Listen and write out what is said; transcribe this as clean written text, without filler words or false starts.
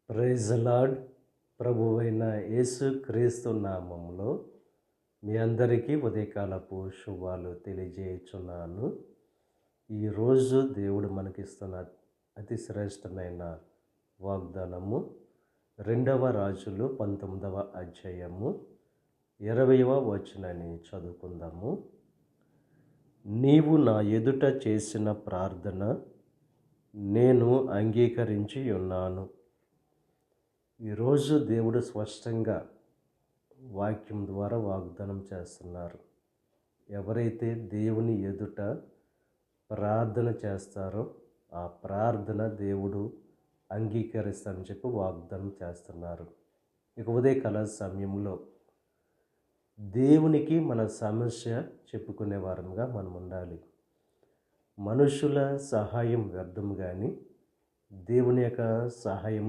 Praise lord. ప్రభువైన యేసు క్రీస్తు నామములో మీ అందరికీ ఉదయకాలపు శుభాలు తెలియజేయుచున్నాను. ఈరోజు దేవుడు మనకిస్తున్న అతి శ్రేష్టమైన వాగ్దానము 2వ రాజులు 19వ అధ్యాయము 20వ వచనాన్ని చదువుకుందాము. నీవు నా ఎదుట చేసిన ప్రార్థన నేను అంగీకరించి ఉన్నాను. ఈరోజు దేవుడు స్పష్టంగా వాక్యం ద్వారా వాగ్దానం చేస్తున్నారు. ఎవరైతే దేవుని ఎదుట ప్రార్థన చేస్తారో ఆ ప్రార్థన దేవుడు అంగీకరిస్తానని చెప్పి వాగ్దానం చేస్తున్నారు. ఇక ఉదయకాల సమయంలో దేవునికి మన సమస్య చెప్పుకునే వారంగా మనం ఉండాలి. మనుషుల సహాయం వ్యర్థం కానీ దేవుని యొక్క సహాయం